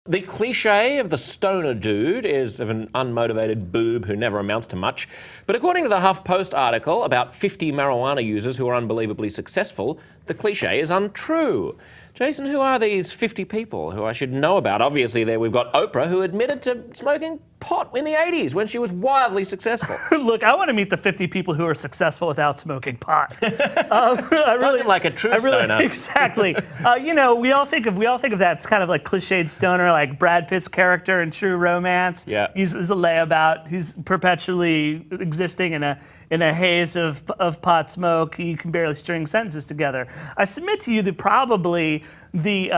The cliche of the stoner dude is of an unmotivated boob who never amounts to much. But according to the HuffPost article about 50 marijuana users who are unbelievably successful, the cliche is untrue. Jason, who are these 50 people who I should know about? Obviously, there we've got Oprah, who admitted to smoking pot in the 80s when she was wildly successful. Look, I want to meet the 50 people who are successful without smoking pot. Spoken like a true stoner. Exactly. We all think of that. It's kind of like cliched stoner, like Brad Pitt's character in True Romance. Yeah. He's a layabout. He's perpetually existing in a haze of pot smoke. You can barely string sentences together. I submit to you that probably the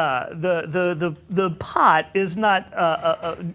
pot is not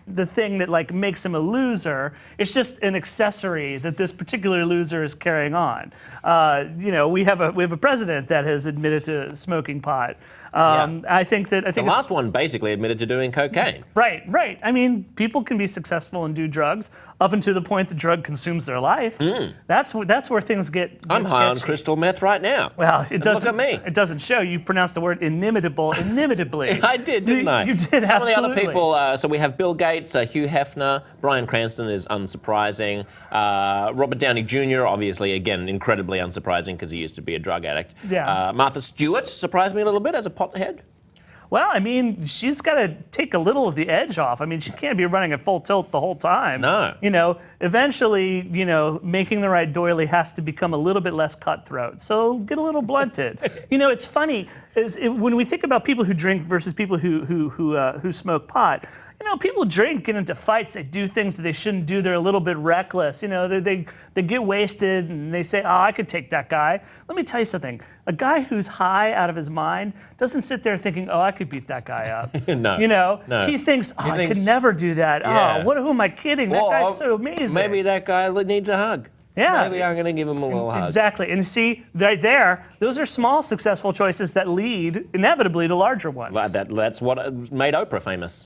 the thing that like makes him a loser. It's just an accessory that this particular loser is carrying on. We have a president that has admitted to smoking pot. I think the last one basically admitted to doing cocaine. Right. I mean, people can be successful and do drugs up until the point the drug consumes their life. That's where things get I'm high on sketchy. crystal meth right now. Well, it doesn't. Look at me. It doesn't show. You pronounced the word inimitably. I did, didn't I? You did. Some absolutely. of the other people. So we have Bill Gates, Hugh Hefner, Bryan Cranston is unsurprising. Robert Downey Jr. obviously again incredibly unsurprising because he used to be a drug addict. Yeah. Martha Stewart surprised me a little bit as a pothead. Well, I mean, she's got to take a little of the edge off. I mean, she can't be running at full tilt the whole time. No. Eventually, making the right doily has to become a little bit less cutthroat. So get a little blunted. It's funny when we think about people who drink versus people who smoke pot. People drink, get into fights, they do things that they shouldn't do, they're a little bit reckless. They get wasted and they say, oh, I could take that guy. Let me tell you something. A guy who's high out of his mind doesn't sit there thinking, oh, I could beat that guy up. No. He thinks, I could never do that. Yeah. Oh, who am I kidding? That guy's so amazing. Maybe that guy needs a hug. Yeah. Maybe I'm going to give him a little hug. Exactly. And see, right there, those are small, successful choices that lead inevitably to larger ones. That's what made Oprah famous.